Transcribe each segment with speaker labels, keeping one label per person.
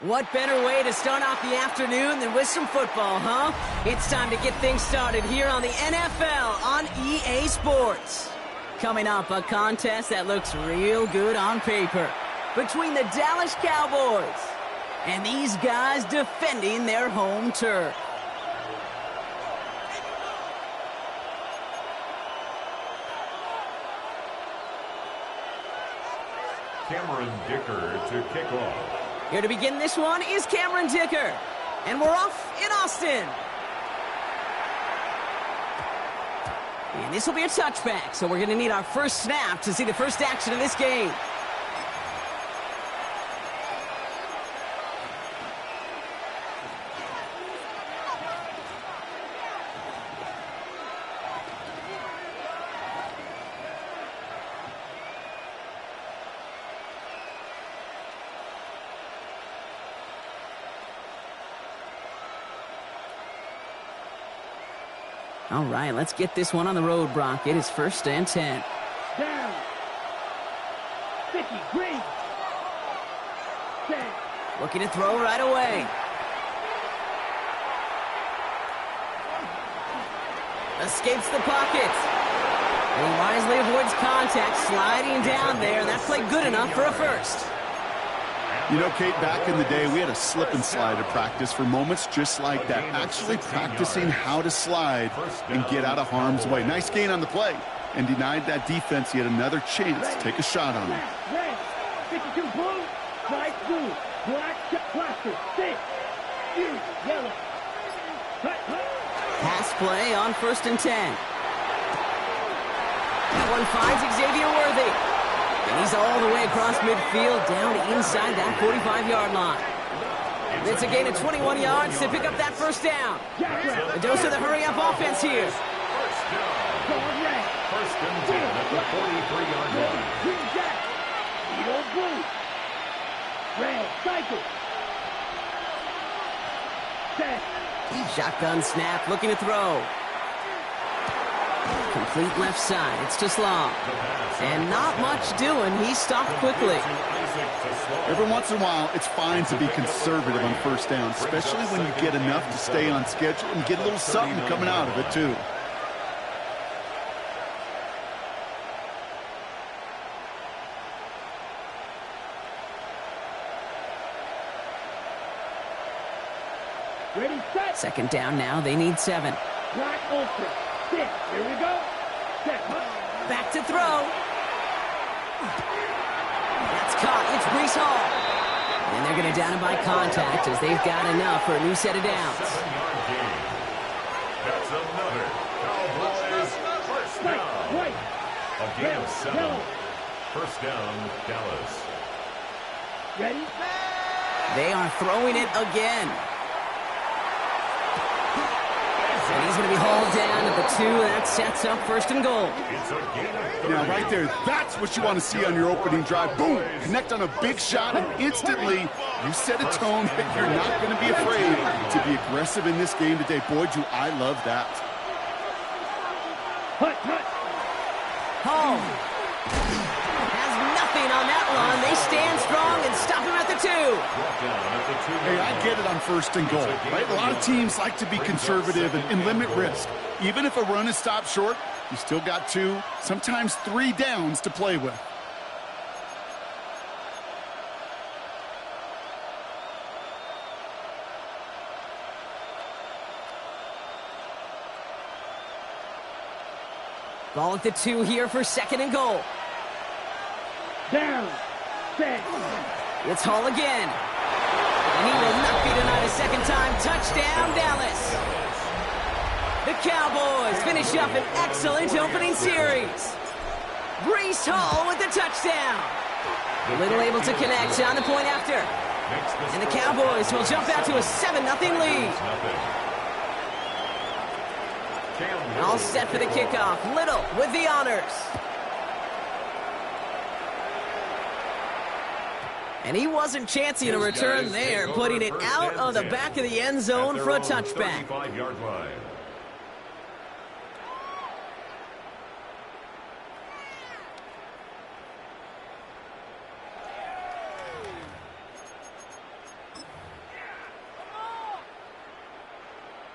Speaker 1: What better way to start off the afternoon than with some football, huh? It's time to get things started here on the NFL on EA Sports. Coming up, a contest that looks real good on paper between the Dallas Cowboys and these guys defending their home turf.
Speaker 2: Cameron Dicker to kick off.
Speaker 1: Here to begin this one is Cameron Dicker. And we're off in Austin. And this will be a touchback, so we're going to need our first snap to see the first action of this game. All right, let's get this one on the road, Brock. It is 1st and 10.
Speaker 3: Down. 50, green. Set.
Speaker 1: Looking to throw right away. Escapes the pocket. And he wisely avoids contact, sliding down there, and that's played good enough for a first.
Speaker 4: You know, Kate, back in the day, we had a slip and slide at practice for moments just like that. Actually practicing how to slide and get out of harm's way. Nice gain on the play. And denied that defense yet another chance to take a shot on him.
Speaker 3: Red. 52 blue. White blue. Black plastic. 6. Yellow.
Speaker 1: Pass play on 1st and 10. That one finds Xavier Worthy. And he's all the way across midfield, down inside that 45-yard line. It's a gain of 21 yards to pick up that first down. A dose of the hurry-up offense here.
Speaker 2: First and 10 at the 43-yard line.
Speaker 3: Green jack. Yellow blue. Red cycle. Set.
Speaker 1: Shotgun snap, looking to throw. Complete left side. It's to Slaw. And not much doing. He stopped quickly.
Speaker 4: Every once in a while, it's fine to be conservative on first down, especially when you get enough to stay on schedule and get a little something coming out of it, too.
Speaker 3: Ready, set.
Speaker 1: 2nd down now. They need 7.
Speaker 3: Black ultra. 6. Here we go. Set.
Speaker 1: Back to throw. That's caught. It's Breece Hall. And they're going to down him by contact as they've got enough for a new set of downs.
Speaker 2: 7-yard gain. That's another Cowboys first down. A gain of 7. First down, Dallas.
Speaker 3: Ready?
Speaker 1: They are throwing it again. And he's going to be hauled down at the 2, and that sets up 1st and goal.
Speaker 2: It's a gain of 3.
Speaker 4: Now, right there, that's what you want to see on your opening drive. Boom! Connect on a big shot, and instantly you set a tone that you're not going to be afraid to be aggressive in this game today. Boy, do I love that.
Speaker 3: Hut.
Speaker 1: Hall has nothing on that run. They stand strong and stop him at the 2.
Speaker 4: Hey, I get it on 1st and goal, right? A lot of teams like to be conservative and limit risk. Even if a run is stopped short, you still got 2, sometimes 3 downs to play with.
Speaker 1: Ball at the 2 here for 2nd and goal.
Speaker 3: Down. Set.
Speaker 1: It's Hall again. And he will not be denied a 2nd time. Touchdown, Dallas. The Cowboys finish up an excellent opening series. Breece Hall with the touchdown. Little able to connect on the point after. And the Cowboys will jump out to a 7-0 lead. All set for the kickoff. Little with the honors. And he wasn't chancing a return there, putting it out of the back of the end zone for a touchback.
Speaker 2: 35-yard line.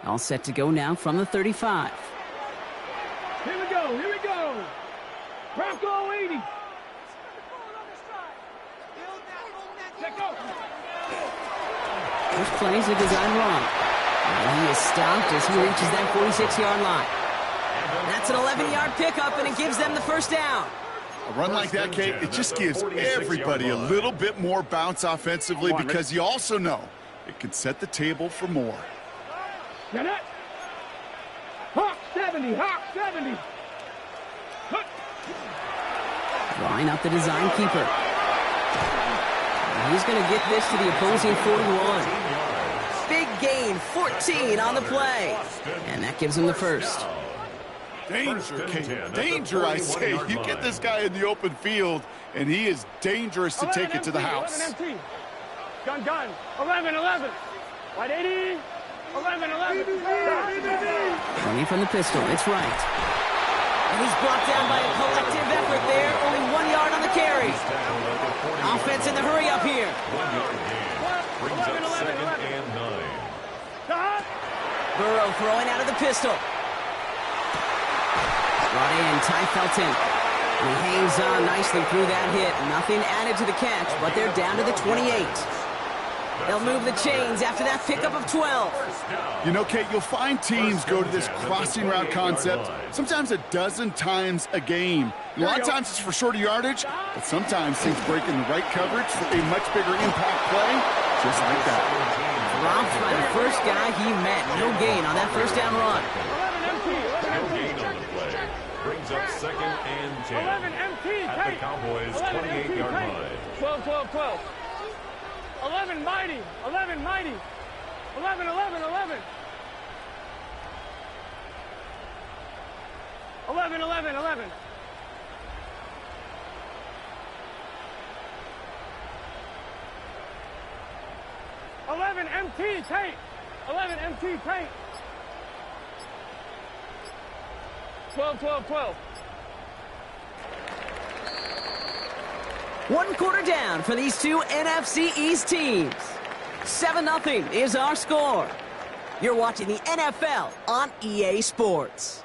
Speaker 1: All set to go now from the 35.
Speaker 3: Here we go, here we go. Bronco 80. Let go.
Speaker 1: First play is a design run. And he is stopped as he reaches that 46-yard line. That's an 11-yard pickup, and it gives them the first down.
Speaker 4: A run like that, Kate, it just gives everybody a little bit more bounce offensively because you also know it can set the table for more.
Speaker 3: Get it. Hawk 70, Hawk 70. Hook.
Speaker 1: Line up the design keeper. And he's going to get this to the opposing 41. Big gain, 14 on the play. And that gives him the first.
Speaker 4: Danger, Kate. Danger, I say. You get this guy in the open field, and he is dangerous to take it to the house.
Speaker 3: 11 empty. Gun. 11. White 80. 11.
Speaker 1: Running from the pistol, it's right. And he's brought down by a collective effort there. Only 1 yard on the carry. Offense in the hurry up here.
Speaker 2: 1 yard gain. Brings up 2nd and 9.
Speaker 1: Burrow throwing out of the pistol. Brought in, Ty Felton. And he hangs on nicely through that hit. Nothing added to the catch, but they're down to the 28. They'll move the chains after that pickup of 12.
Speaker 4: You know, Kate, you'll find teams go to this crossing route concept sometimes a dozen times a game. A lot of times it's for shorter yardage, but sometimes teams break in the right coverage for a much bigger impact play, just like that.
Speaker 1: Dropped by the first guy he met. No gain on that first down run.
Speaker 2: No gain on the play. Brings up 2nd and 10.
Speaker 3: 11 empty.
Speaker 2: At the Cowboys' 28-yard line.
Speaker 3: 12. 11 mighty. 11. 11. 11 MT tape. 11 MT tape. 12.
Speaker 1: 1 quarter down for these two NFC East teams. 7-0 is our score. You're watching the NFL on EA Sports.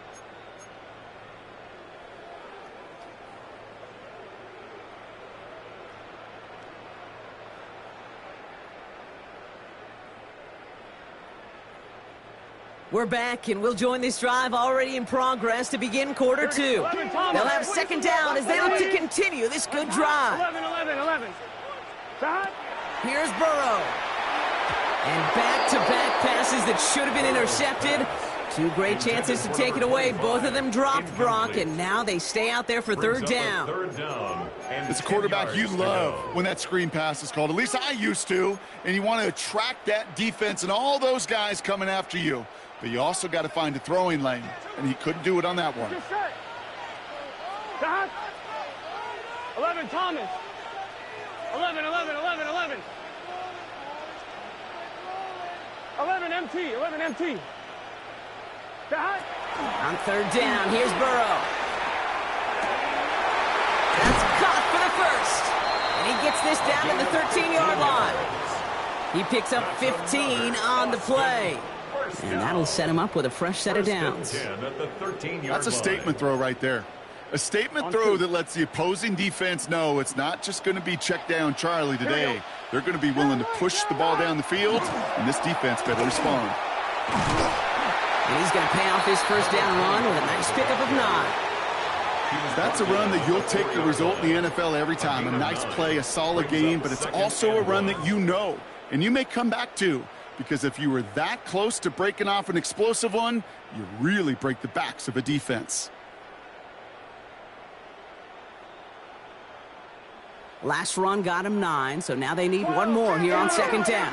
Speaker 1: We're back, and we'll join this drive already in progress to begin quarter 2. They'll have 2nd down as they look to continue this good drive.
Speaker 3: 11.
Speaker 1: Here's Burrow. And back-to-back passes that should have been intercepted. 2 great chances to take it away. Both of them dropped, Brock, and now they stay out there for 3rd down.
Speaker 4: It's a quarterback you love when that screen pass is called. At least I used to. And you want to attract that defense and all those guys coming after you. But you also got to find a throwing lane, and he couldn't do it on that one.
Speaker 3: 11 Thomas. 11. 11 MT.
Speaker 1: On 3rd down, here's Burrow. That's caught for the first. And he gets this down to the 13-yard line. He picks up 15 on the play. And that'll set him up with a fresh set of downs.
Speaker 4: That's a statement throw right there. A statement throw that lets the opposing defense know it's not just going to be check down Charlie today. They're going to be willing to push the ball down the field, and this defense better respond.
Speaker 1: And he's going to pay off his first down run with a nice pickup of 9.
Speaker 4: That's a run that you'll take the result in the NFL every time. A nice play, a solid game, but it's also a run that you know, and you may come back to. Because if you were that close to breaking off an explosive one, you really break the backs of a defense.
Speaker 1: Last run got him 9, so now they need one more here on 2nd down.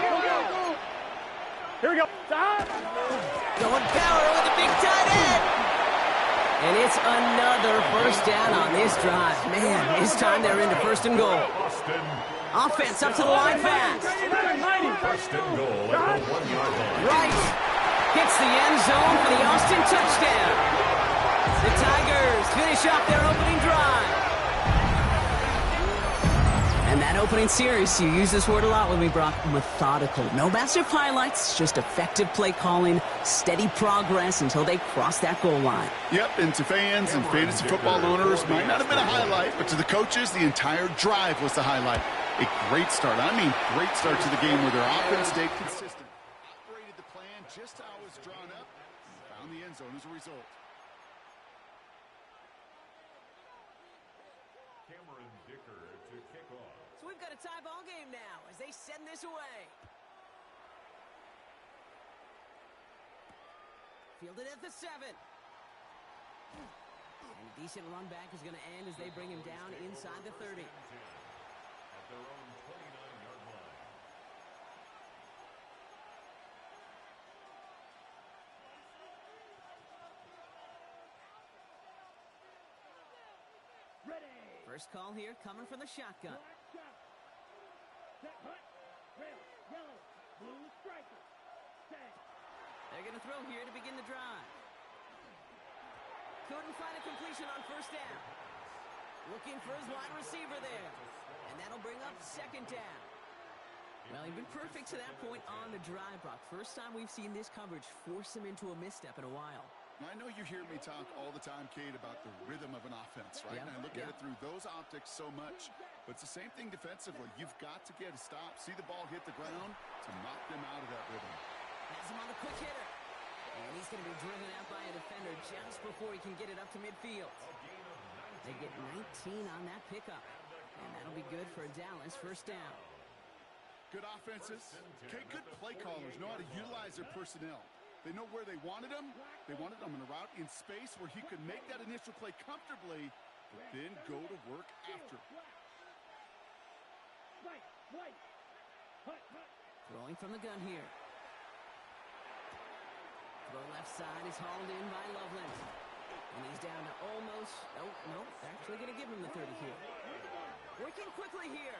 Speaker 3: Here we go. Stop.
Speaker 1: Going power with a big tight end. And it's another first down on this drive. Man, this time they're into first and goal. Offense up to the line fast.
Speaker 2: First and goal at the 1-yard line.
Speaker 1: Right. Hits the end zone for the Austin touchdown. The Tigers finish off their opening drive. And that opening series, you use this word a lot with me, Brock, methodical. No massive highlights, just effective play calling, steady progress until they cross that goal line.
Speaker 4: Yep, and to fans and fantasy football owners, might not have been a highlight, but to the coaches, the entire drive was the highlight. A great start. I mean, great start to the game where their offense stayed consistent. Operated the plan just how it was drawn up, and found the end zone as a result.
Speaker 2: Cameron Dicker to kick off.
Speaker 1: So we've got a tie ball game now as they send this away. Fielded at the 7. And a decent run back is going to end as they bring him down inside the 30.
Speaker 2: At their own 29-yard line.
Speaker 3: Ready.
Speaker 1: First call here coming from the shotgun.
Speaker 3: Black shot. Set hut. Red, yellow, blue striker. Set.
Speaker 1: They're going to throw here to begin the drive. Couldn't find a completion on first down. Looking for his wide receiver there. And that'll bring up second down. Well, he's been perfect to that point on the drive, Brock. First time we've seen this coverage force him into a misstep in a while.
Speaker 4: I know you hear me talk all the time, Kate, about the rhythm of an offense, right?
Speaker 1: Yeah,
Speaker 4: And I look at it through those optics so much. But it's the same thing defensively. You've got to get a stop, see the ball hit the ground to knock them out of that rhythm.
Speaker 1: Has him on the quick hitter. And he's going to be driven out by a defender just before he can get it up to midfield. They get 19 on that pickup. And that'll be good for Dallas first down.
Speaker 4: Good offenses. Okay, good play callers know how to utilize their personnel. They know where they wanted them. They wanted them in a route in space where he could make that initial play comfortably, but then go to work after.
Speaker 1: Throwing from the gun here. Throw left side is hauled in by Loveland. And he's down to almost, nope, actually going to give him the 30 here. Working quickly here.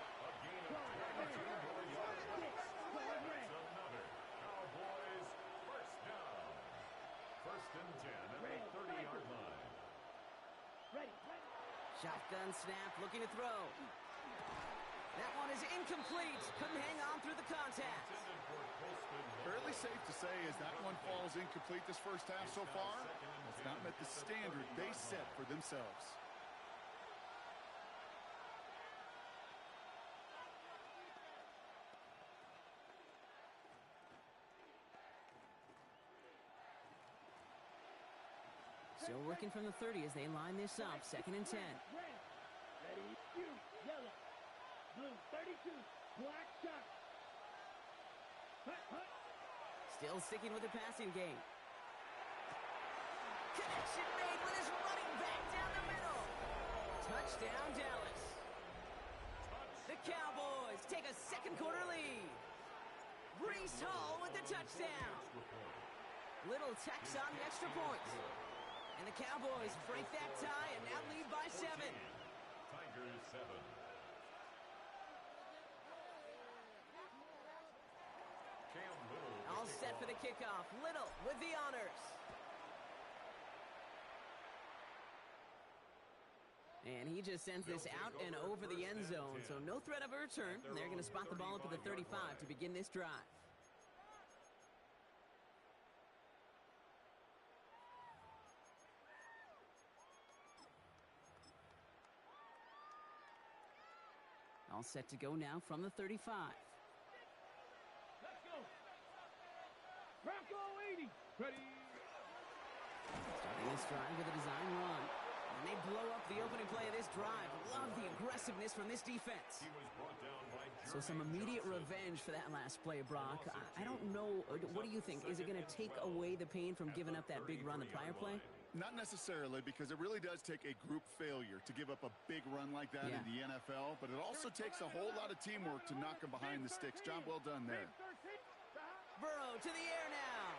Speaker 2: First and 10 at the 30-yard line.
Speaker 1: Shotgun snap, looking to throw. That one is incomplete. Couldn't hang on through the contact.
Speaker 4: Fairly safe to say as that one falls incomplete this first half so far, it's not met the standard they set for themselves.
Speaker 1: Still working from the 30 as they line this up. Second and 10.
Speaker 3: Ready, shoot, yellow, blue, 32, black shot. Hut.
Speaker 1: Still sticking with the passing game. Connection made with his running back down the middle. Touchdown, Dallas. The Cowboys take a second quarter lead. Breece Hall with the touchdown. Little tax on the extra point. And the Cowboys break that tie and now lead by 7.
Speaker 2: Tigers 7. Cam Little.
Speaker 1: All set for the kickoff. Little with the honors. And he just sends this out and over the end zone, so no threat of a return. They're going to spot the ball up at the 35 to begin this drive. All set to go now from the 35.
Speaker 3: Let's go. Bronco 80. Ready.
Speaker 1: Starting this drive with a design run. And they blow up the opening play of this drive. Love the aggressiveness from this defense. So some immediate revenge for that last play, Brock. I don't know. What do you think? Is it going to take away the pain from giving up that big run the prior play?
Speaker 4: Not necessarily, because it really does take a group failure to give up a big run like that in the NFL, but it also takes a whole lot of teamwork to knock them behind the sticks. Job well done there.
Speaker 1: Burrow to the air now.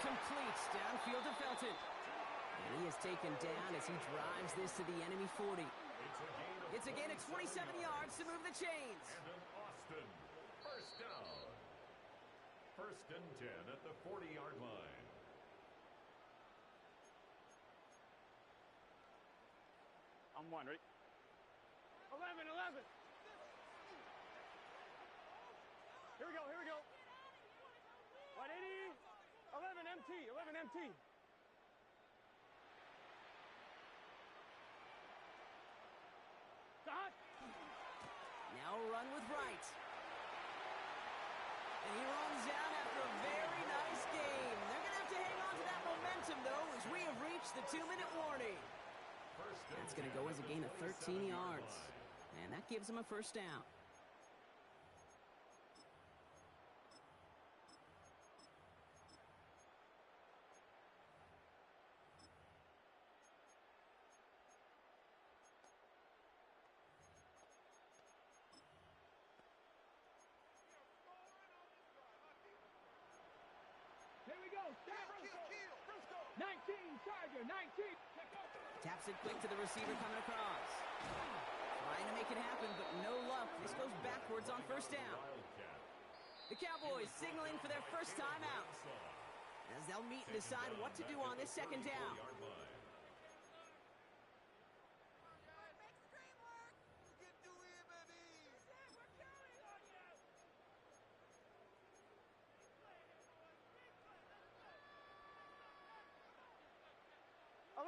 Speaker 1: Completes downfield to Felton. And he is taken down as he drives this to the enemy 40. It's a gain of 27 yards to move the chains.
Speaker 2: And an Austin first down. 1st and 10 at the 40-yard line.
Speaker 3: I'm one, ready? 11. Here we go. 180. 11 MT. Dot.
Speaker 1: Now a run with Wright. And he runs down after a very nice game. They're going to have to hang on to that momentum, though, as we have reached the 2-minute warning. That's going to go as a gain of 13 yards. And that gives him a first down.
Speaker 3: Here we go. Frisco. 19, Charger, 19.
Speaker 1: Taps it quick to the receiver coming across. Trying to make it happen, but no luck. This goes backwards on first down. The Cowboys signaling for their first timeout, as they'll meet and decide what to do on this second down.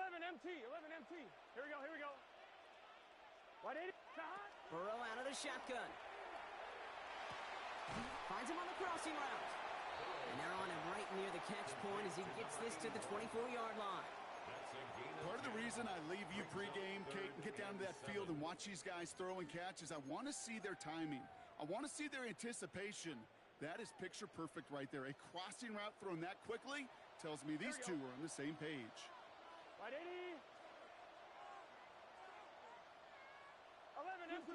Speaker 3: Eleven MT. Here we go. 180.
Speaker 1: Burrow out of the shotgun. Finds him on the crossing route. And they're on him right near the catch point as he gets this to the 24-yard line.
Speaker 4: Part of the reason I leave you pregame, Kate, and get down to that field and watch these guys throw and catch is I want to see their timing. I want to see their anticipation. That is picture perfect right there. A crossing route thrown that quickly tells me these two are on the same page.
Speaker 3: 180. 11 MT.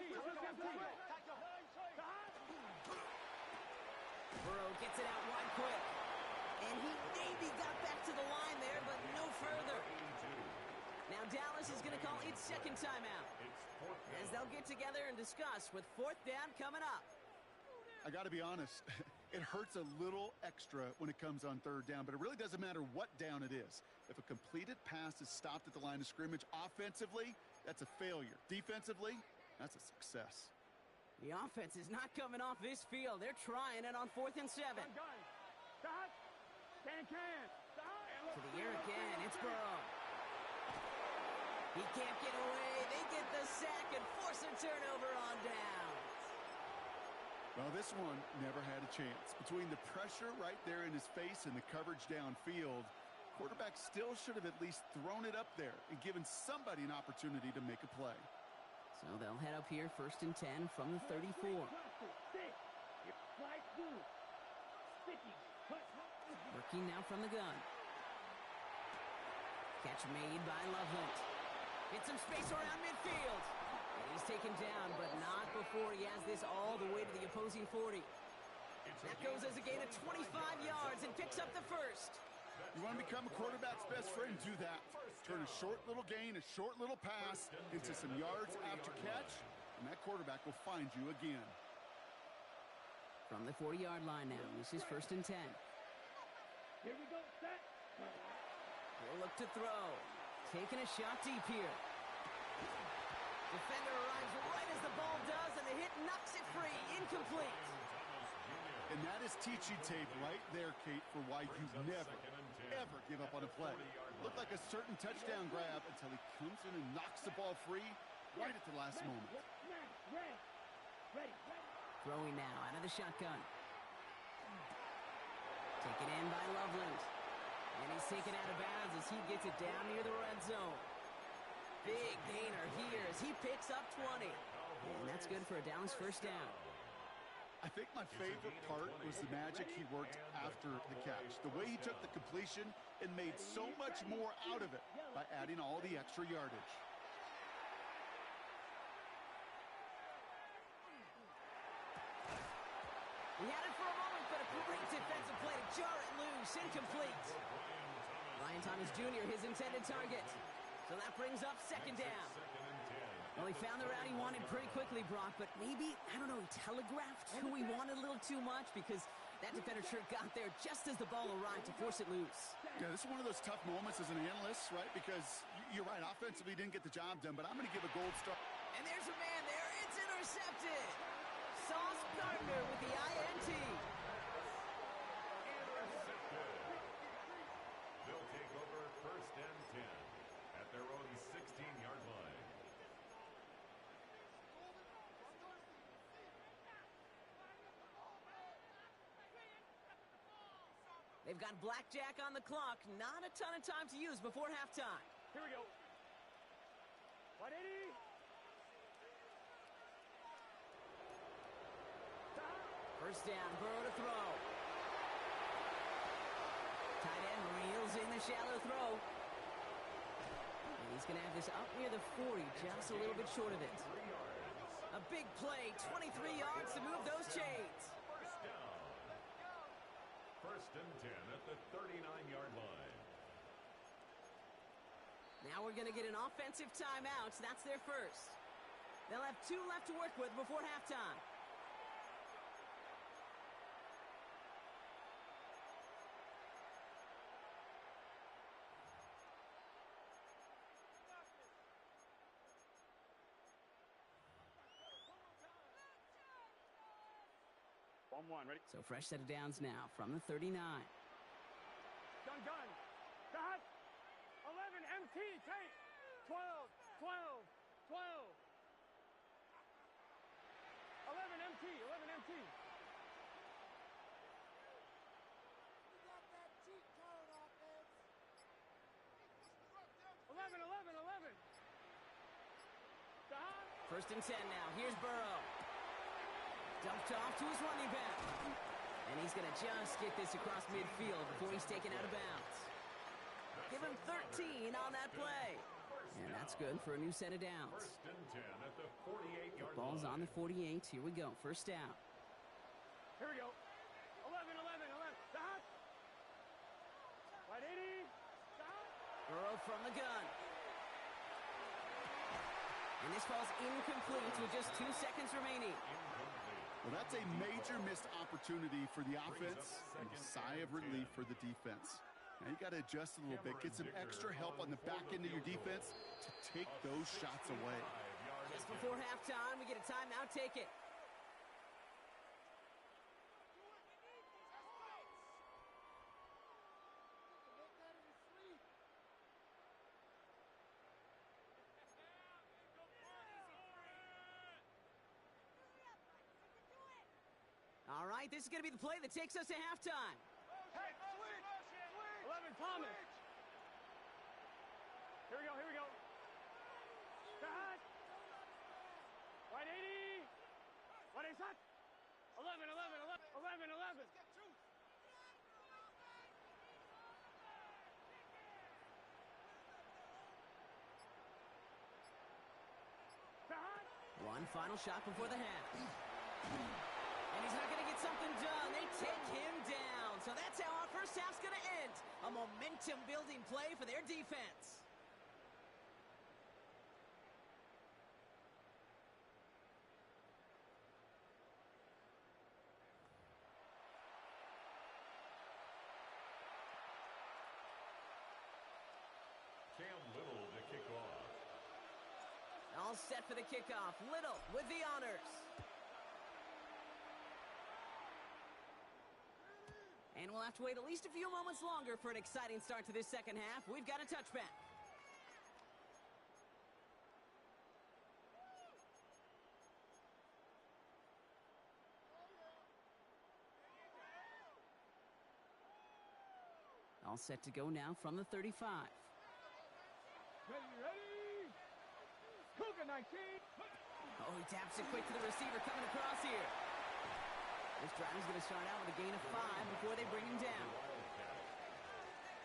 Speaker 1: Burrow gets it out wide quick. And he maybe got back to the line there, but no further. Now Dallas is going to call its second timeout, as they'll get together and discuss with 4th down coming up.
Speaker 4: I got to be honest, it hurts a little extra when it comes on 3rd down, but it really doesn't matter what down it is. If a completed pass is stopped at the line of scrimmage, offensively, that's a failure. Defensively, that's a success.
Speaker 1: The offense is not coming off this field. They're trying it on 4th and 7.
Speaker 3: Stop. Can.
Speaker 1: To the air again, it's Burrow. He can't get away. They get the sack and force a turnover on down.
Speaker 4: Well, this one never had a chance. Between the pressure right there in his face and the coverage downfield, quarterback still should have at least thrown it up there and given somebody an opportunity to make a play.
Speaker 1: So they'll head up here 1st and 10 from the 34. Working now from the gun. Catch made by Loveland. Get some space around midfield. And he's taken down, but not before he has this all the way to the opposing 40. That goes as a gain of 25 yards and picks up the first.
Speaker 4: You want to become a quarterback's best friend, do that. Turn a short little gain, a short little pass into some yards after catch, and that quarterback will find you again.
Speaker 1: From the 40-yard line now, this is 1st and 10.
Speaker 3: Here we go, set.
Speaker 1: He'll look to throw. Taking a shot deep here. Defender arrives right as the ball does, and the hit knocks it free. Incomplete.
Speaker 4: And that is teaching tape right there, Kate, for why you never, ever give up on a play. Looked like a certain touchdown grab until he comes in and knocks the ball free right at the last moment.
Speaker 3: Ready.
Speaker 1: Throwing now out of the shotgun. Taken in by Loveland. And he's taken out of bounds as he gets it down near the red zone. Big gainer here as he picks up 20. And that's good for a Dallas first down.
Speaker 4: I think my favorite part was the magic he worked after the catch. The way he took the completion and made so much more out of it by adding all the extra yardage.
Speaker 1: He had it for a moment, but a great defensive play to jar it loose. Incomplete. Ryan Thomas Jr., his intended target. So that brings up second down. Well, he found the route he wanted pretty quickly, Brock, but maybe, I don't know, he telegraphed who he wanted a little too much because that defender sure got there just as the ball arrived to force it loose.
Speaker 4: Yeah, this is one of those tough moments as an analyst, right? Because you're right, offensively didn't get the job done, but I'm going to give a gold star.
Speaker 1: And there's a man there. It's intercepted. Sauce Gardner with the INT.
Speaker 2: Intercepted. They'll take over first and 10 at their own 16-yard line.
Speaker 1: They've got blackjack on the clock. Not a ton of time to use before halftime.
Speaker 3: Here we go. 180.
Speaker 1: First down, Burrow to throw. Tight end reels in the shallow throw. And he's going to have this up near the 40, just a little bit short of it. A big play, 23 yards to move those chains.
Speaker 2: First down. First and 10 at the 39-yard line.
Speaker 1: Now we're going to get an offensive timeout. That's their first. They'll have 2 left to work with before halftime.
Speaker 3: One, ready?
Speaker 1: So fresh set of downs now from the 39.
Speaker 3: Gun. Got 11 MT, take 12. 11 MT.
Speaker 5: We got that cheat code offense.
Speaker 3: 11. Got
Speaker 1: First and 10 now. Here's Burrow. Dumped off to his running back. And he's going to just get this across midfield before he's taken out of bounds. Give him 13 on that play. And that's good for a new set of downs.
Speaker 2: First and 10 at the 48-yard line.
Speaker 1: Ball's on the 48. Here we go. First down.
Speaker 3: Here we go. 11. Got 180. Got
Speaker 1: Burrow from the gun. And this falls incomplete with just 2 seconds remaining.
Speaker 4: Well, that's a major missed opportunity for the offense and a sigh of relief for the defense. Now you got to adjust a little bit, get some extra help on the back end of your defense to take those shots away.
Speaker 1: Just before halftime, we get a timeout. Take it. All right, this is going to be the play that takes us to halftime.
Speaker 3: Hey, switch. 11 Thomas. Here we go. Got 180. What is that? 11. Got
Speaker 1: One final shot before the half. And he's not going to get something done. They take him down. So that's how our first half's going to end. A momentum-building play for their defense.
Speaker 2: Cam Little to kick off.
Speaker 1: All set for the kickoff. Little with the honors. And we'll have to wait at least a few moments longer for an exciting start to this second half. We've got a touchback. All set to go now from the 35.
Speaker 3: ready. Cougar 19.
Speaker 1: Oh, he taps it quick to the receiver coming across here. This drive is going to start out with a gain of 5 before they bring him down.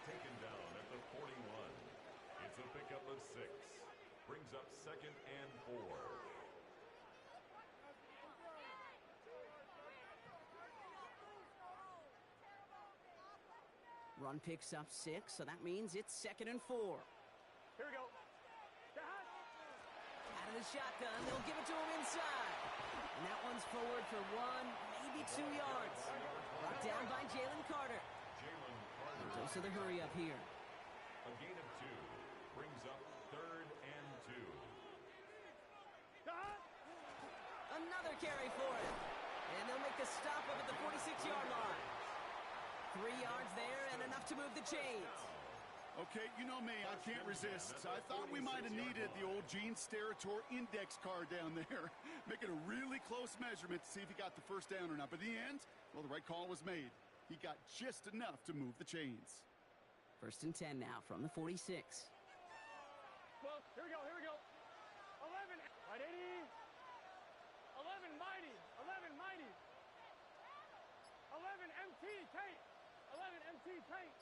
Speaker 2: Taken down at the 41. It's a pickup of 6. Brings up 2nd and 4.
Speaker 1: Run picks up 6, so that means it's 2nd and 4.
Speaker 3: Here we go.
Speaker 1: Out of the shotgun, they'll give it to him inside. And that one's forward for 1, maybe 2 yards. Brought down by Jalen Carter. And dose of the hurry up here.
Speaker 2: A gain of 2 brings up 3rd and 2.
Speaker 1: Another carry for it. And they'll make the stop up at the 46-yard line. 3 yards there and enough to move the chains.
Speaker 4: Okay, you know me, I can't resist. I thought we might have needed the old Gene Steratore index card down there. Making a really close measurement to see if he got the first down or not. But in the end, well, the right call was made. He got just enough to move the chains.
Speaker 1: 1st and 10 now from the 46.
Speaker 3: Well, here we go. 11. Right, 80. 11 mighty. 11 mighty. 11 MT tape. 11 MT tape.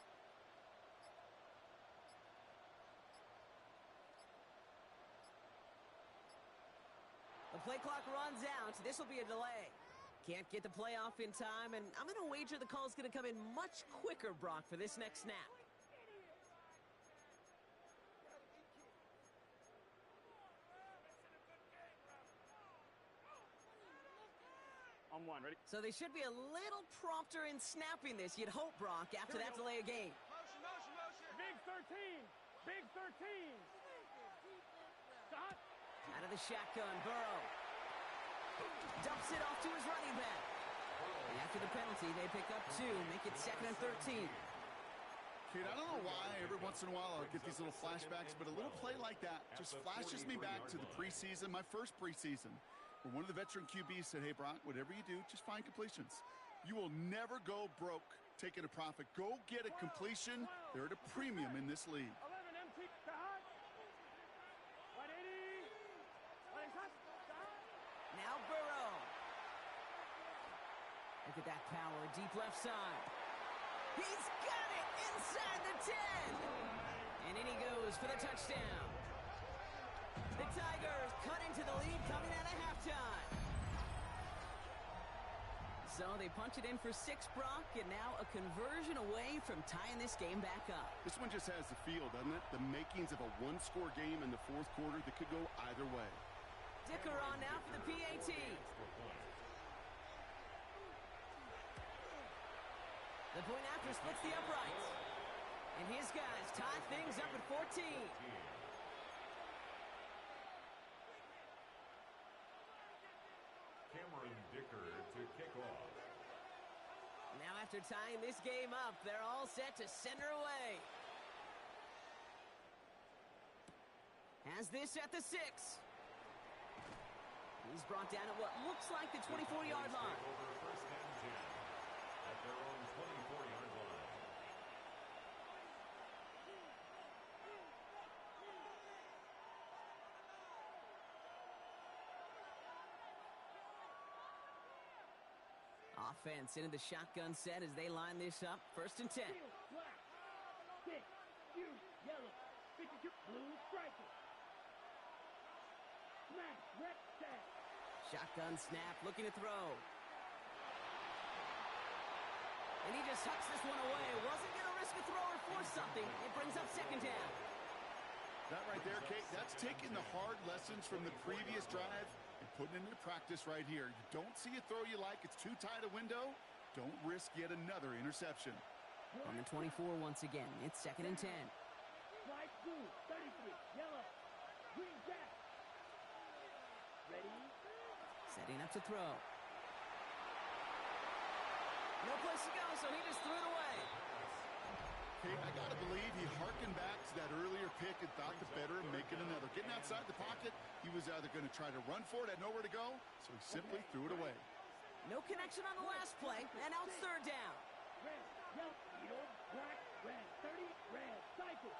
Speaker 1: The play clock runs out. This will be a delay. Can't get the play off in time, and I'm going to wager the call's going to come in much quicker, Brock, for this next snap.
Speaker 3: On 1, ready?
Speaker 1: So they should be a little prompter in snapping this, you'd hope, Brock, after that delay of game.
Speaker 5: Motion.
Speaker 3: Big 13. Big 13. Stop.
Speaker 1: Out of the shotgun, Burrow. Dumps it off to his running back. And after the penalty, they pick up 2, make it 2nd and 13.
Speaker 4: Kate, I don't know why every once in a while I'll get these little flashbacks, but a little play like that just flashes me back to the preseason, my first preseason, where one of the veteran QBs said, hey, Brock, whatever you do, just find completions. You will never go broke taking a profit. Go get a completion. They're at a premium in this league.
Speaker 3: 11 MT. Stop. 180.
Speaker 1: Now Burrow. Look at that power, deep left side. He's got it inside the 10. And in he goes for the touchdown. The Tigers cut into the lead coming out of halftime. So they punch it in for 6, Brock, and now a conversion away from tying this game back up.
Speaker 4: This one just has the feel, doesn't it? The makings of a one-score game in the 4th quarter that could go either way.
Speaker 1: Dicker on now for the PAT. The point after splits the uprights. And his guys tie things up at 14.
Speaker 2: Cameron Dicker to kick off.
Speaker 1: Now after tying this game up, they're all set to send her away. Has this at the 6. He's brought down at what looks like the 24-yard line.
Speaker 2: Over 1st and 10 at their own 24-yard line.
Speaker 1: Offense into the shotgun set as they line this up. 1st and 10.
Speaker 3: Black. 6. You. Yellow. 52. Blue striker. Smash. Red tag.
Speaker 1: Shotgun snap, looking to throw. And he just tucks this one away. Wasn't going to risk a throw or force something. It brings up 2nd down.
Speaker 4: That right there, Kate, that's taking the hard lessons from the previous drive and putting it into practice right here. You don't see a throw you like, it's too tight a window, don't risk yet another interception.
Speaker 1: On the 24 once again, it's 2nd and 10.
Speaker 3: White, blue, 33. Yellow. Green jack. Ready?
Speaker 1: Setting up to throw. No place to go, so he just threw it away.
Speaker 4: Kate, I got to believe he harkened back to that earlier pick and thought the better of making another. Getting outside the pocket, he was either going to try to run for it, had nowhere to go, so he simply threw it away.
Speaker 1: No connection on the last play, and now it's 3rd down.
Speaker 3: Red, yellow, yellow, black, red, 30, red, cycle.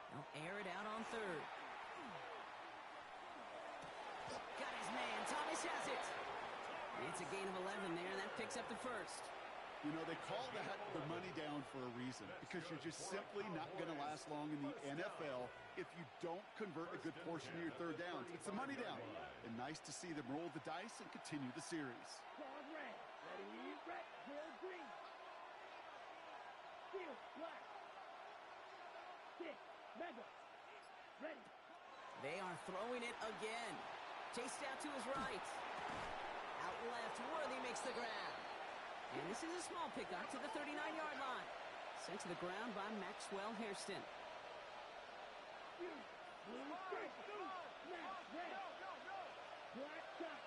Speaker 1: They'll air it out on 3rd. Got his man. Thomas has it. It's a gain of 11 there. That picks up the 1st.
Speaker 4: You know, they call that the money down for a reason, because you're just simply not going to last long in the NFL if you don't convert a good portion of your third downs. It's the money down. And nice to see them roll the dice and continue the series.
Speaker 3: Claws red. Ready, red. Drill green. Steel, black. Stick, mega. Ready.
Speaker 1: They are throwing it again. Chased out to his right. Out left, Worthy makes the grab. And this is a small pickup to the 39-yard line. Sent to the ground by Maxwell Hairston.
Speaker 3: Blue, strike, snap, red. Black dot.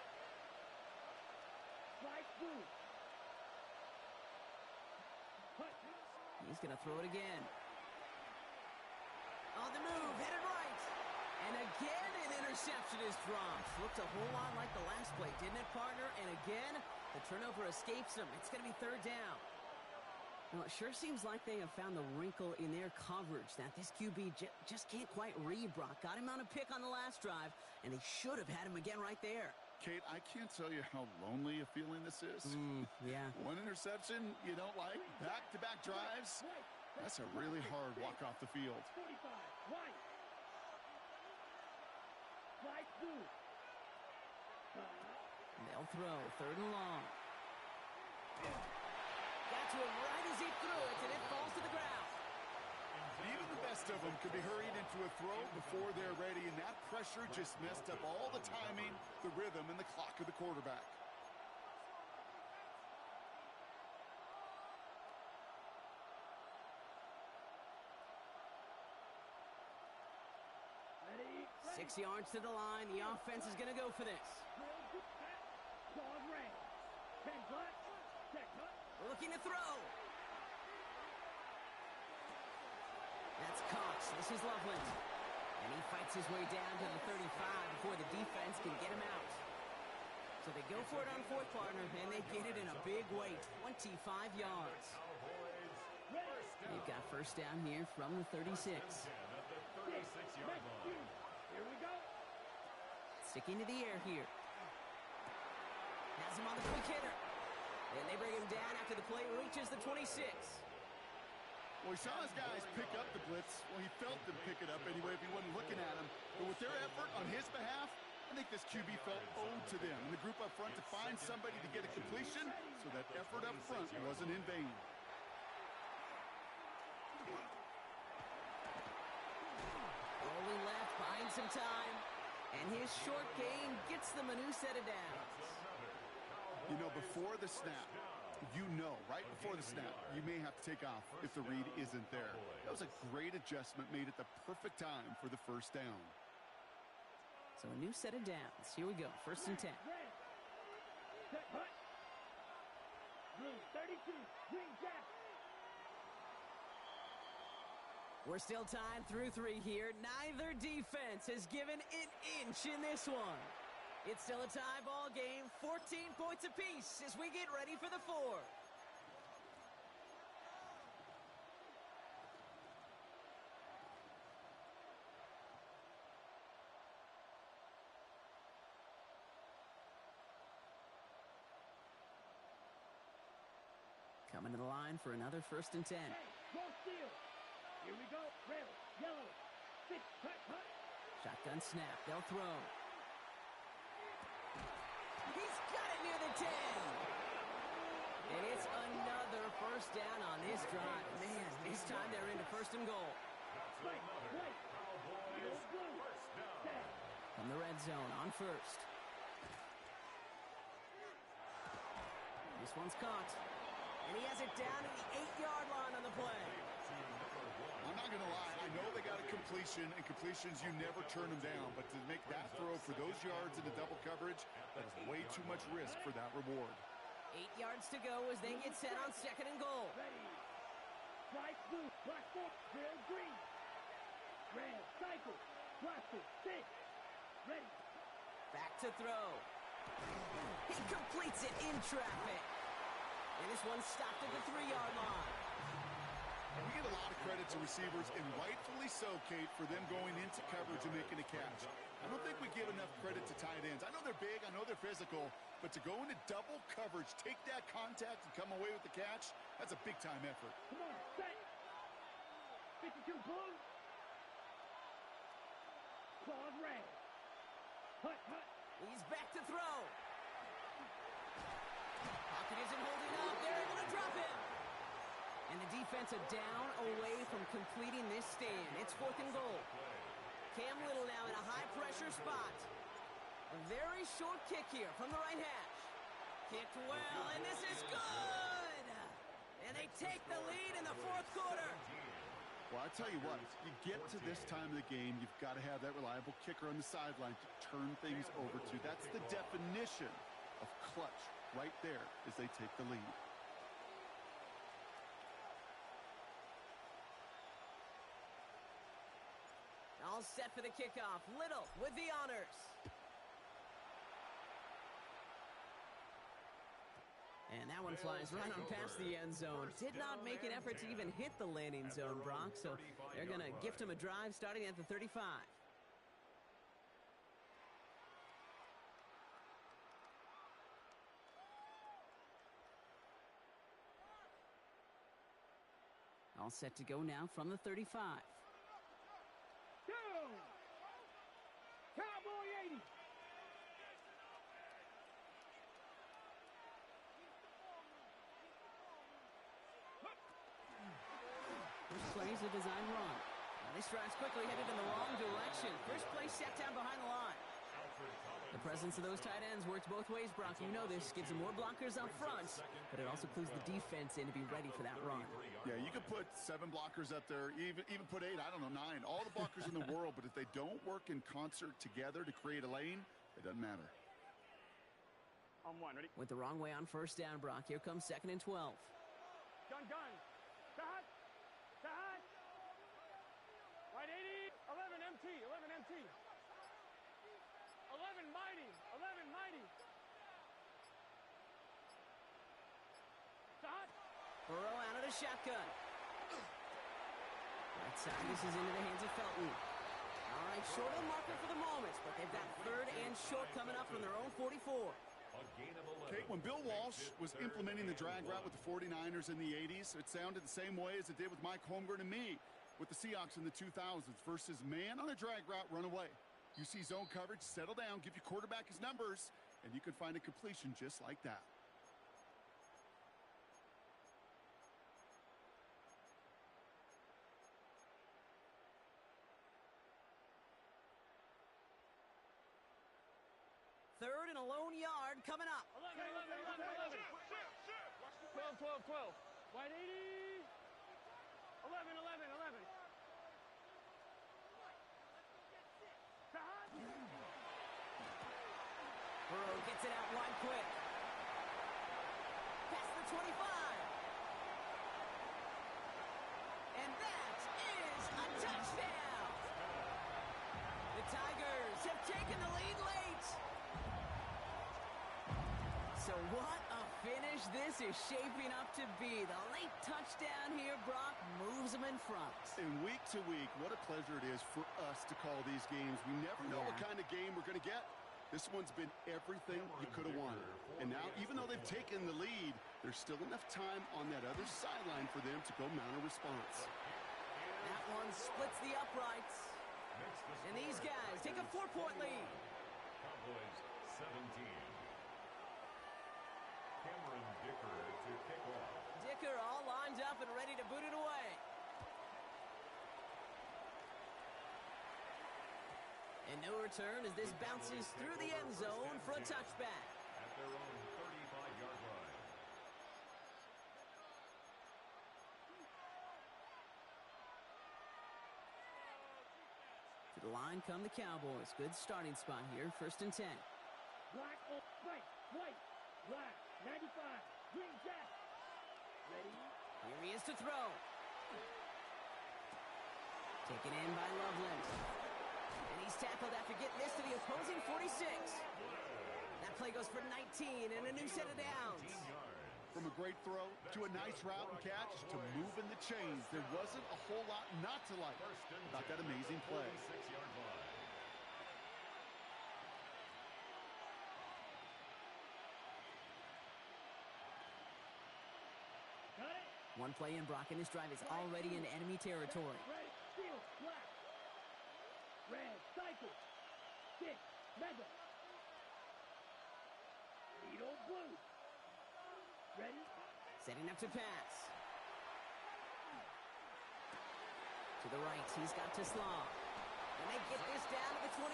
Speaker 3: Strike blue. Cut.
Speaker 1: He's going to throw it again. On the move, headed right. And again, an interception is dropped. Looked a whole lot like the last play, didn't it, partner? And again, the turnover escapes them. It's going to be third down. Well, it sure seems like they have found the wrinkle in their coverage that this QB just can't quite read, Brock. Got him on a pick on the last drive, and they should have had him again right there.
Speaker 4: Kate, I can't tell you how lonely a feeling this is.
Speaker 1: Yeah.
Speaker 4: One interception you don't like, back-to-back drives. That's a really hard walk off the field.
Speaker 3: 45, white. Strike blue.
Speaker 1: They'll throw, third and long. Got to him right as he threw it, and it falls to the ground.
Speaker 4: Even the best of them could be hurried into a throw before they're ready, and that pressure just messed up all the timing, the rhythm, and the clock of the quarterback.
Speaker 3: Ready,
Speaker 1: 6 yards to the line. The offense is going to go for this.
Speaker 3: claws red. 10 cut. Check cut.
Speaker 1: Looking to throw. That's Cox. This is Loveland. And he fights his way down to the 35 before the defense can get him out. So they go for it on fourth, partner, and they get it in a big way, 25 yards. They've got first down here from the 36.
Speaker 3: Here we go.
Speaker 1: Sticking to the air here. Has him on the quick hitter. And they bring him down after the play reaches the 26.
Speaker 4: Well, he saw his guys pick up the blitz. Well, he felt them pick it up anyway if he wasn't looking at him. But with their effort on his behalf, I think this QB felt owed to them and the group up front to find somebody to get a completion, so that effort up front wasn't in vain.
Speaker 1: Rolling left, buying some time. And his short gain gets them a new set of downs.
Speaker 4: You know, before the snap, right before the snap, you may have to take off if the read isn't there. That was a great adjustment made at the perfect time for the first down.
Speaker 1: So a new set of downs. Here we go, first and 10.
Speaker 3: Red. Check cut. Blue 32. Green jack.
Speaker 1: We're still tied through 3 here. Neither defense has given an inch in this one. It's still a tie ball game, 14 points apiece as we get ready for the 4th. Coming to the line for another first and 10.
Speaker 3: Hey, go steal. Here we go. Red, yellow. 6, cut.
Speaker 1: Shotgun snap. They'll throw. He's got it near the 10. And it's another first down on this drive. Man, this time they're into first and goal. From the red zone on first. This one's caught. And he has it down at the 8-yard line on the play.
Speaker 4: I'm not going to lie. I know they got a completion, and completions, you never turn them down. But to make that throw for those yards into double coverage, that is way too much risk for that reward.
Speaker 1: 8 yards to go as they get set on second and goal.
Speaker 3: Ready. Strike blue. Black foot. Red, green. Red, cycle. Black foot. 6. Ready.
Speaker 1: Back to throw. He completes it in traffic. And this one stopped at the 3-yard line.
Speaker 4: And we get a lot of credit to receivers, and rightfully so, Kate, for them going into coverage and making a catch. I don't think we give enough credit to tight ends. I know they're big, I know they're physical, but to go into double coverage, take that contact, and come away with the catch, that's a big-time effort.
Speaker 3: Come on, set. 52 blue. Claws red. Hut, hut.
Speaker 1: He's back to throw. Pocket isn't holding up. They're able to drop him. And the defense are down away from completing this stand. It's 4th and goal. Cam Little now in a high-pressure spot. A very short kick here from the right hash. Kicked well, and this is good! And they take the lead in the 4th quarter.
Speaker 4: Well, I tell you what, you get to this time of the game, you've got to have that reliable kicker on the sideline to turn things over to. That's the definition of clutch right there as they take the lead.
Speaker 1: All set for the kickoff. Little with the honors. And that one flies right on past the end zone. Did not make an effort to even hit the landing zone, Brock, so they're going to gift him a drive starting at the 35. All set to go now from the 35.
Speaker 3: Go! Cowboy 80.
Speaker 1: First play is a design run. Now this drive's quickly headed in the wrong direction. First play set down behind the line. The presence of those tight ends works both ways, Brock. You know this. Gives them more blockers up front, but it also clues the defense in to be ready for that run.
Speaker 4: Yeah, you could put 7 blockers up there, even put 8, I don't know, 9. All the blockers in the world, but if they don't work in concert together to create a lane, it doesn't matter.
Speaker 3: On one, ready?
Speaker 1: Went the wrong way on first down, Brock. Here comes 2nd and 12.
Speaker 3: Gun. Sahad. Sahad. Right 80. 11 MT. 11 MT. 11 mighty. 11 mighty. Sahad.
Speaker 1: Burrow out of the shotgun. Right side, this is into the hands of Felton. All right, short of the marker for the moment, but they've got 3rd and short coming up from their own 44.
Speaker 4: Kate, when Bill Walsh was implementing the drag route with the 49ers in the 80s, it sounded the same way as it did with Mike Holmgren and me with the Seahawks in the 2000s versus man on a drag route, run away. You see zone coverage, settle down, give your quarterback his numbers, and you can find a completion just like that.
Speaker 1: Third and a lone yard coming up.
Speaker 3: 11. 12. White 80. 11.
Speaker 1: Burrow gets it out wide quick. Past the 25. And that is a touchdown. The Tigers have taken the lead late. So what a finish this is shaping up to be. The late touchdown here, Brock, moves them in front.
Speaker 4: And week to week, what a pleasure it is for us to call these games. We never know what kind of game we're going to get. This one's been everything you could have wanted. And now, even though they've taken the lead, there's still enough time on that other sideline for them to go mount a response.
Speaker 1: That one splits the uprights. And these guys take a 4-point lead.
Speaker 2: Cowboys 17. Cameron Dicker to kick off.
Speaker 1: Dicker all lined up and ready to boot it away. And no return as this bounces through the end zone for a touchback.
Speaker 2: At their own 35-yard line.
Speaker 1: To the line come the Cowboys. Good starting spot here. 1st and 10.
Speaker 3: Black, white, black, 95, green jack. Ready?
Speaker 1: Here he is to throw. Taken in by Loveland. And he's tackled after getting this to the opposing 46. That play goes for 19 and a new set of downs.
Speaker 4: From a great throw to a nice route and catch to moving the chains, there wasn't a whole lot not to like about that amazing play.
Speaker 2: 46-yard line.
Speaker 3: Got it.
Speaker 1: One play in, Brock, and this drive is already in enemy territory.
Speaker 3: Red, steel, black. Red, cycle. Stick, mega. Needle, blue. Ready?
Speaker 1: Setting up to pass. To the right, he's got to Slaw. And they get this down to the 28.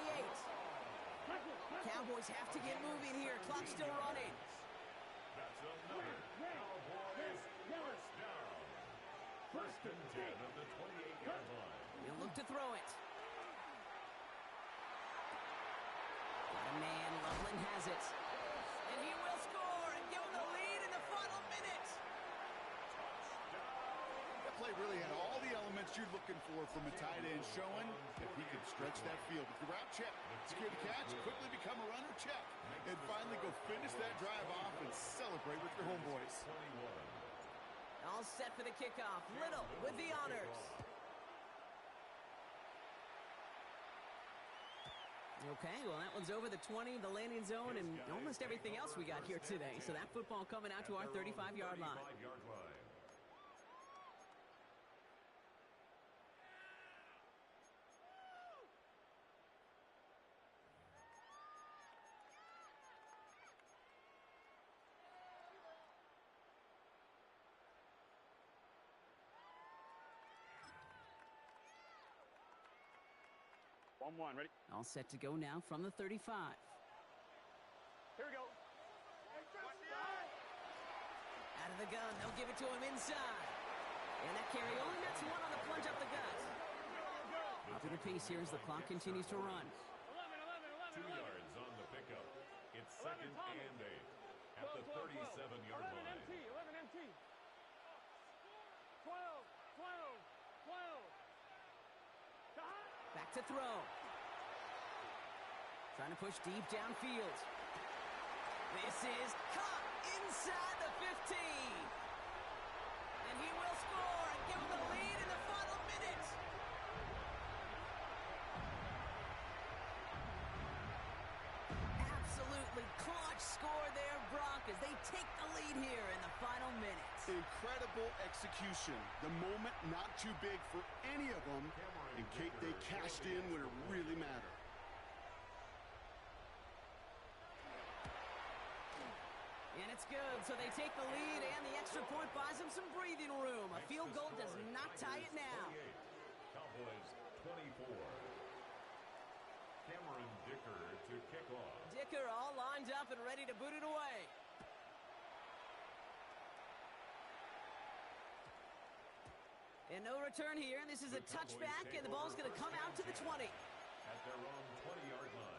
Speaker 1: Cowboys have to get moving here. Clock's still running.
Speaker 2: That's another Cowboys first down. First and 10 of the 28-yard line.
Speaker 1: He'll look to throw it. Got a man, Loveland has it. And he will score and give him the lead in the final minute.
Speaker 4: That play really had all the elements you're looking for from a tight end, showing if he could stretch that field. With the route, check. Secure the catch, quickly become a runner, check. And finally go finish that drive off and celebrate with your homeboys.
Speaker 2: 21.
Speaker 1: All set for the kickoff. Little with the honors. Okay, well, that one's over the 20, the landing zone, and almost everything else we got here today. So that football coming out to our 35-yard line.
Speaker 2: 35-yard line.
Speaker 6: One, ready?
Speaker 1: All set to go now from the 35.
Speaker 6: Here we go.
Speaker 1: Out of the gun, they'll give it to him inside. And that carry only nets one on the plunge up the gut. Up to the pace here as the clock continues to run.
Speaker 2: 2 yards on the pickup. It's second and 8 at the 37-yard line.
Speaker 6: 11 MT. 12.
Speaker 1: Back to throw. Trying to push deep downfield. This is caught inside the 15. And he will score and give him the lead in the final minute. Absolutely clutch score there, Brock, as they take the lead here in the final minutes.
Speaker 4: Incredible execution. The moment not too big for any of them. And Kate, they cashed in when it really mattered.
Speaker 1: And it's good, so they take the lead, and the extra point buys them some breathing room. A field goal does not tie it now.
Speaker 2: Cowboys 24. Cameron Dicker to kick off.
Speaker 1: Dicker all lined up and ready to boot it away. And no return here. This is a touchback, and the ball's going to come out to the 20.
Speaker 2: At their own 20-yard line.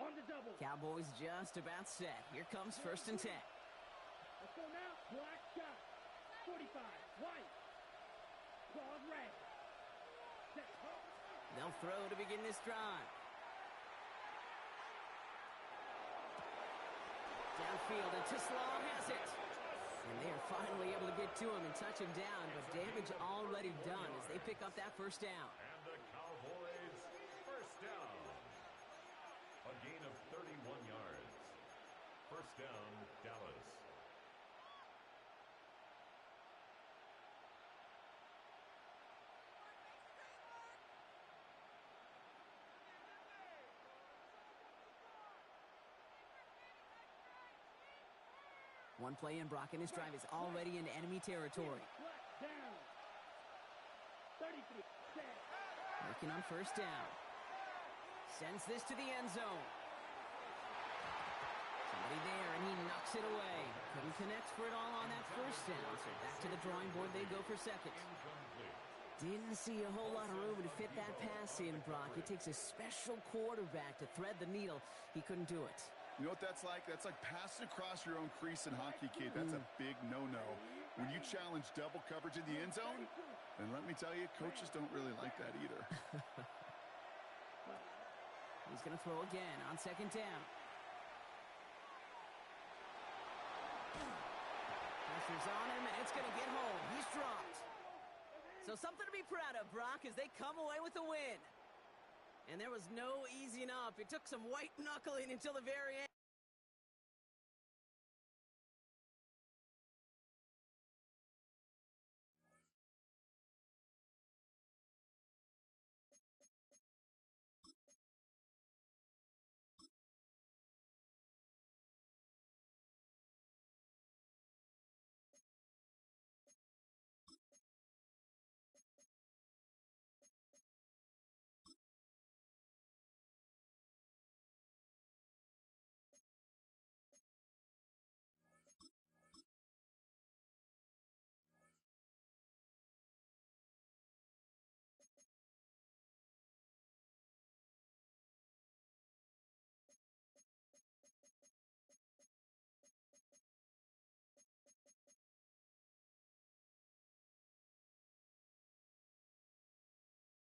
Speaker 3: On the double.
Speaker 1: Cowboys just about set. Here comes first and 10.
Speaker 3: Let's go now. Black shot. 45. White. Claws red. Set.
Speaker 1: They'll throw to begin this drive. Downfield, and Tislaw has it. And they are finally able to get to him and touch him down, but damage already done as they pick up that first down.
Speaker 2: And the Cowboys first down. A gain of 31 yards. First down, Dallas.
Speaker 1: One play in, Brock, and this drive is already in enemy territory.
Speaker 3: Black down. 33. Set.
Speaker 1: Working on first down. Sends this to the end zone. Somebody there, and he knocks it away. Couldn't connect for it all on that first down, so back to the drawing board they go for second. Didn't see a whole lot of room to fit that pass in, Brock. It takes a special quarterback to thread the needle. He couldn't do it.
Speaker 4: You know what that's like? That's like passing across your own crease in hockey, Kate. That's a big no-no. When you challenge double coverage in the end zone, then let me tell you, coaches don't really like that either.
Speaker 1: He's going to throw again on second down. Pressure's on him, and it's going to get home. He's dropped. So something to be proud of, Brock, as they come away with a win. And there was no easing up. It took some white knuckling until the very end.